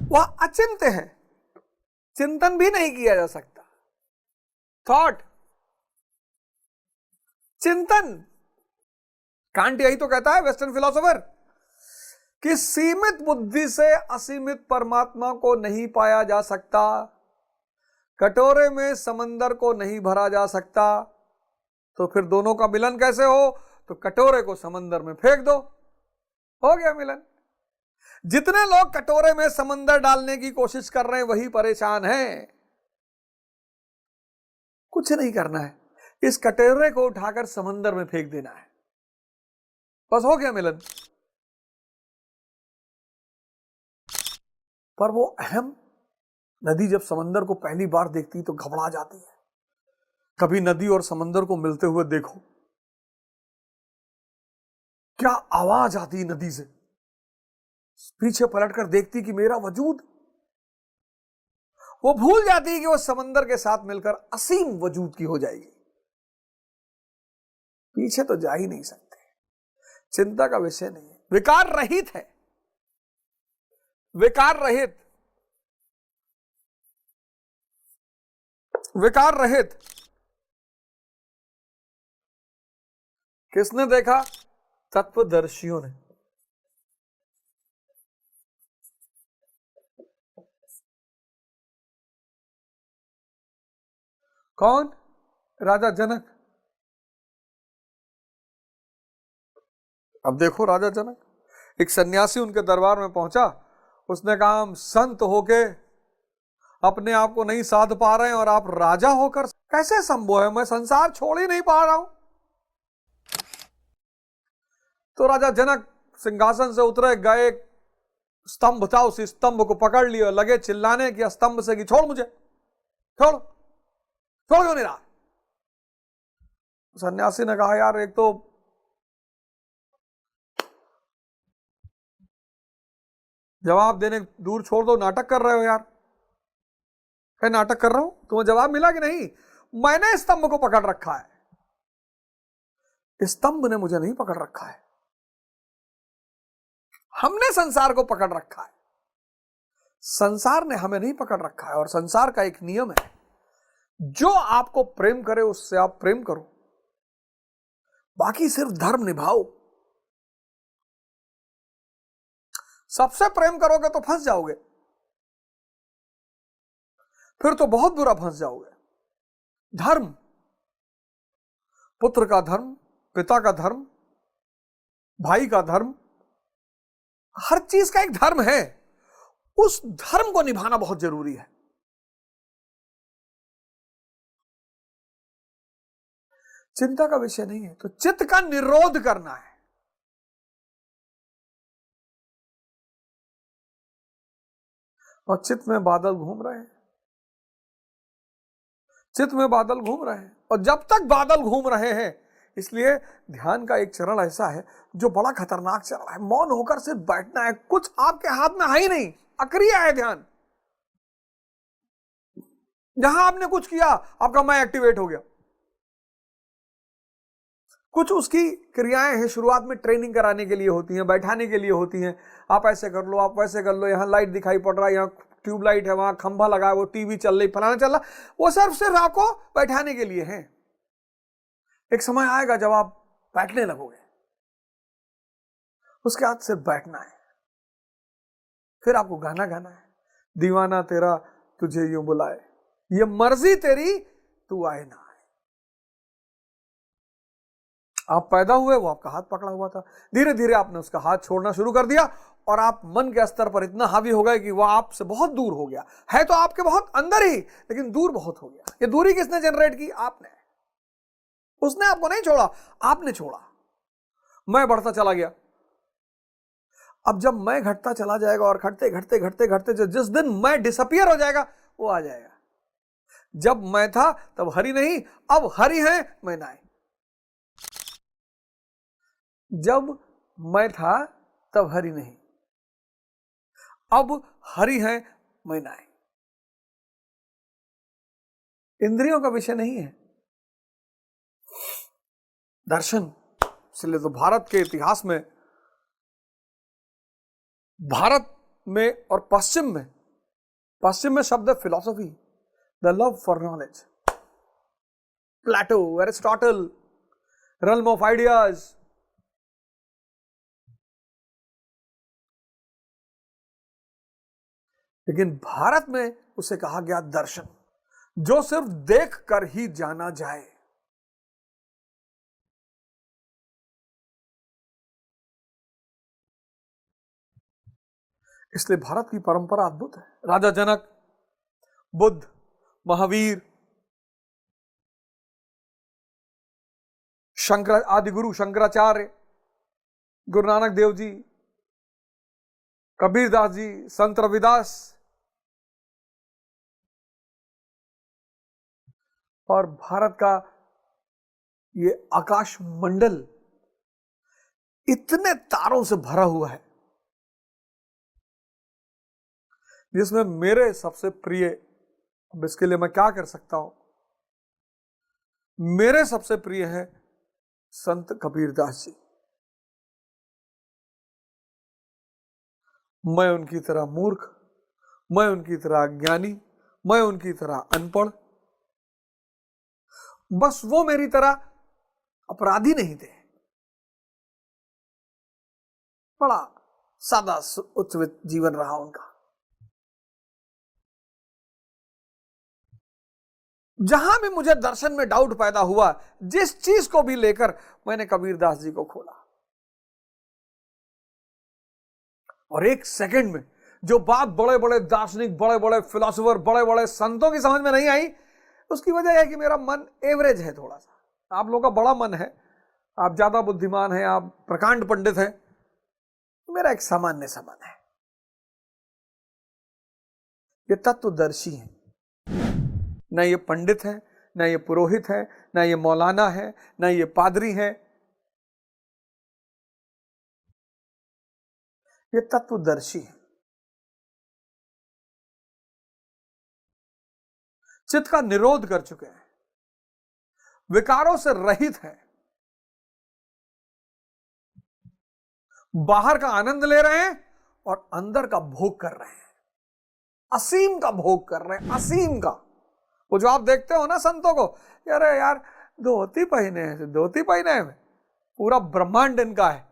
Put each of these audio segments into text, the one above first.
वह अचिंत्य है, चिंतन भी नहीं किया जा सकता। थॉट, चिंतन, कांट यही तो कहता है, वेस्टर्न फिलोसोफर, कि सीमित बुद्धि से असीमित परमात्मा को नहीं पाया जा सकता, कटोरे में समंदर को नहीं भरा जा सकता, तो फिर दोनों का मिलन कैसे हो? तो कटोरे को समंदर में फेंक दो, हो गया मिलन। जितने लोग कटोरे में समंदर डालने की कोशिश कर रहे हैं वही परेशान हैं। कुछ नहीं करना है, इस कटोरे को उठाकर समंदर में फेंक देना है, बस हो गया मिलन। पर वो अहम नदी जब समंदर को पहली बार देखती तो घबरा जाती है। कभी नदी और समंदर को मिलते हुए देखो, क्या आवाज आती नदी से, पीछे पलटकर देखती कि मेरा वजूद, वो भूल जाती है कि वो समंदर के साथ मिलकर असीम वजूद की हो जाएगी। पीछे तो जा ही नहीं सकते, चिंता का विषय नहीं है, विकार रहित है, विकार रहित, विकार रहित। किसने देखा? तत्वदर्शियों ने। कौन? राजा जनक। अब देखो राजा जनक, एक सन्यासी उनके दरबार में पहुंचा, उसने कहा हम संत होके अपने आप को नहीं साध पा रहे हैं और आप राजा होकर कैसे संभव है, मैं संसार छोड़ ही नहीं पा रहा हूं। तो राजा जनक सिंहासन से उतरे, गए, स्तंभ था, उसी स्तंभ को पकड़ लिया, लगे चिल्लाने कि स्तंभ से कि छोड़ मुझे, छोड़, छोड़ क्यों नहीं रहा? सन्यासी ने कहा यार एक तो जवाब देने दूर छोड़ दो, नाटक कर रहे हो यार। क्या नाटक कर रहा हूं? तुम्हें जवाब मिला कि नहीं? मैंने स्तंभ को पकड़ रखा है, स्तंभ ने मुझे नहीं पकड़ रखा है, हमने संसार को पकड़ रखा है, संसार ने हमें नहीं पकड़ रखा है। और संसार का एक नियम है, जो आपको प्रेम करे उससे आप प्रेम करो, बाकी सिर्फ धर्म निभाओ। सबसे प्रेम करोगे तो फंस जाओगे, फिर तो बहुत बुरा फंस जाओगे। धर्म, पुत्र का धर्म, पिता का धर्म, भाई का धर्म, हर चीज का एक धर्म है, उस धर्म को निभाना बहुत जरूरी है। चिंता का विषय नहीं है, तो चित्त का निरोध करना है। और चित्त में बादल घूम रहे हैं, चित्त में बादल घूम रहे हैं, और जब तक बादल घूम रहे हैं, इसलिए ध्यान का एक चरण ऐसा है जो बड़ा खतरनाक चरण है। मौन होकर सिर्फ बैठना है, कुछ आपके हाथ में है ही नहीं, अक्रिय है ध्यान। जहां आपने कुछ किया आपका मैं एक्टिवेट हो गया। कुछ उसकी क्रियाएं हैं, शुरुआत में ट्रेनिंग कराने के लिए होती हैं, बैठाने के लिए होती हैं, आप ऐसे कर लो, आप वैसे कर लो, यहाँ लाइट दिखाई पड़ रहा है, यहाँ ट्यूब लाइट है, वहां खंभा लगा है, वो टीवी चल रही, फलाना चल रहा, वो सिर्फ आपको बैठाने के लिए है। एक समय आएगा जब आप बैठने लगोगे, उसके बाद सिर्फ बैठना है। फिर आपको गाना गाना है, दीवाना तेरा तुझे यूं बुलाए, ये मर्जी तेरी तू आए ना आए। आप पैदा हुए, वो आपका हाथ पकड़ा हुआ था, धीरे धीरे आपने उसका हाथ छोड़ना शुरू कर दिया, और आप मन के स्तर पर इतना हावी हो गए कि वह आपसे बहुत दूर हो गया। है तो आपके बहुत अंदर ही, लेकिन दूर बहुत हो गया। ये दूरी किसने जनरेट की? आपने। उसने आपको नहीं छोड़ा, आपने छोड़ा। मैं बढ़ता चला गया। अब जब मैं घटता चला जाएगा और घटते घटते घटते घटते जिस दिन मैं डिसअपियर हो जाएगा, वो आ जाएगा। जब मैं था तब हरि नहीं, अब हरि है मैं नहीं। जब मैं था तब हरि नहीं, अब हरि है मैं नहीं। इंद्रियों का विषय नहीं है दर्शन। इसलिए तो भारत के इतिहास में, भारत में और पश्चिम में पश्चिम में शब्द है philosophy, the love for knowledge. Plato, Aristotle, realm of ideas। लेकिन भारत में उसे कहा गया दर्शन, जो सिर्फ देख कर ही जाना जाए। इसलिए भारत की परंपरा अद्भुत है। राजा जनक, बुद्ध, महावीर, शंकर, आदि गुरु शंकराचार्य, गुरु नानक देव जी, कबीरदास जी, संत रविदास, और भारत का ये आकाश मंडल इतने तारों से भरा हुआ है, जिसमें मेरे सबसे प्रिय, अब इसके लिए मैं क्या कर सकता हूं, मेरे सबसे प्रिय है संत कबीरदास जी। मैं उनकी तरह मूर्ख, मैं उनकी तरह अज्ञानी, मैं उनकी तरह अनपढ़, बस वो मेरी तरह अपराधी नहीं थे। बड़ा सादा उच्च जीवन रहा उनका। जहां भी मुझे दर्शन में डाउट पैदा हुआ, जिस चीज को भी लेकर, मैंने कबीरदास जी को खोला, और एक सेकंड में जो बात बड़े बड़े दार्शनिक, बड़े बड़े फिलोसोफर, बड़े बड़े संतों की समझ में नहीं आई, उसकी वजह है कि मेरा मन एवरेज है थोड़ा सा। आप लोगों का बड़ा मन है, आप ज्यादा बुद्धिमान हैं, आप प्रकांड पंडित हैं, मेरा एक सामान्य सा मन है। ये तत्वदर्शी है, न ये पंडित है, न ये पुरोहित है, न ये मौलाना है, न ये पादरी है, ये तत्वदर्शी है। चित्त का निरोध कर चुके हैं, विकारों से रहित है, बाहर का आनंद ले रहे हैं और अंदर का भोग कर रहे हैं, असीम का भोग कर रहे हैं, असीम का। वो जो आप देखते हो ना संतों को, अरे यार धोती पहने हैं, धोती पहने हैं, पूरा ब्रह्मांड इनका है।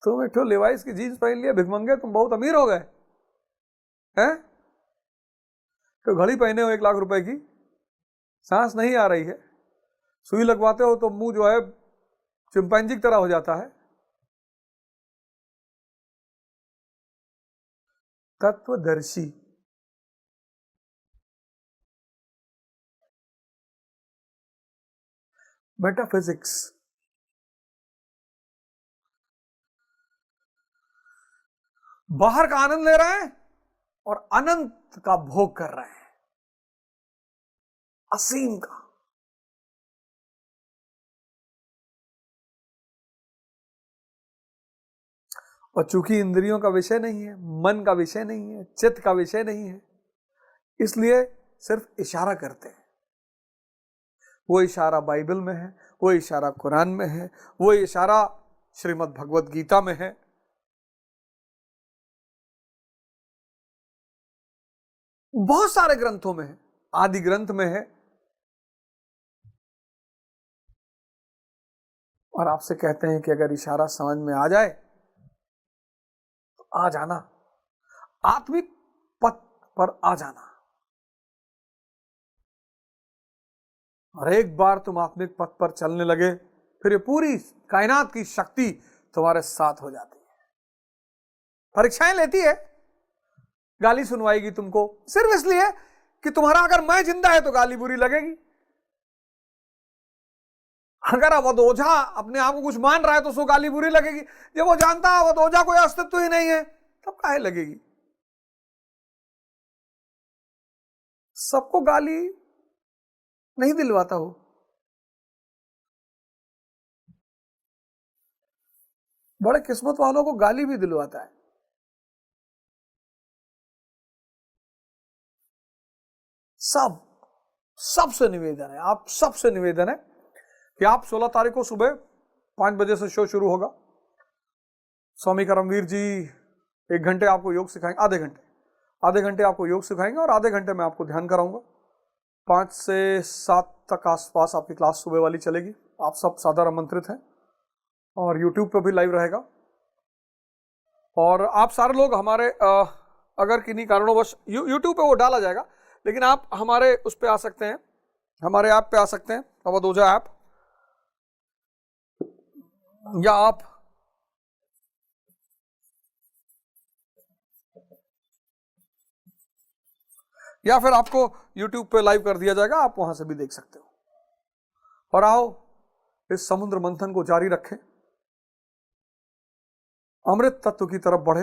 तुम एक लेवाइस की जीन्स पहन लिया, भिखमंगे, तुम बहुत अमीर हो गए हैं। तो घड़ी पहने हो 1 लाख रुपए की, सांस नहीं आ रही है, सुई लगवाते हो तो मुंह जो है चिंपैंजी की तरह हो जाता है। तत्वदर्शी, मेटाफिजिक्स, बाहर का आनंद ले रहे हैं और अनंत का भोग कर रहे हैं, असीम का। और चूंकि इंद्रियों का विषय नहीं है, मन का विषय नहीं है, चित्त का विषय नहीं है, इसलिए सिर्फ इशारा करते हैं। वो इशारा बाइबल में है, वो इशारा कुरान में है, वो इशारा श्रीमद् भगवत गीता में है, बहुत सारे ग्रंथों में है, आदि ग्रंथ में है। और आपसे कहते हैं कि अगर इशारा समझ में आ जाए तो आ जाना, आत्मिक पथ पर आ जाना। और एक बार तुम आत्मिक पथ पर चलने लगे, फिर ये पूरी कायनात की शक्ति तुम्हारे साथ हो जाती है। परीक्षाएं लेती है, गाली सुनवाएगी तुमको, सिर्फ इसलिए कि तुम्हारा अगर मैं जिंदा है तो गाली बुरी लगेगी। अगर अवधोजा अपने आप को कुछ मान रहा है तो उसको गाली बुरी लगेगी। जब वो जानता है अवधोजा कोई अस्तित्व ही नहीं है, तब काहे लगेगी। सबको गाली नहीं दिलवाता हो, बड़े किस्मत वालों को गाली भी दिलवाता है। सबसे निवेदन है, आप सबसे निवेदन है कि आप 16 तारीख को सुबह 5 बजे से शो शुरू होगा, स्वामी करमवीर जी 1 घंटे आपको योग सिखाएंगे, आधे घंटे आपको योग सिखाएंगे और आधे घंटे मैं आपको ध्यान कराऊंगा। 5 से 7 तक आसपास आपकी क्लास सुबह वाली चलेगी। आप सब सादर आमंत्रित हैं और YouTube पे भी लाइव रहेगा। और आप सारे लोग हमारे अगर किन्हीं कारणोंवश YouTube पे वो डाला जाएगा, लेकिन आप हमारे उस पे आ सकते हैं, हमारे ऐप पे आ सकते हैं, अवधूजा ऐप, या आप या फिर आपको YouTube पे लाइव कर दिया जाएगा, आप वहां से भी देख सकते हो। और आओ इस समुद्र मंथन को जारी रखें, अमृत तत्व की तरफ बढ़े।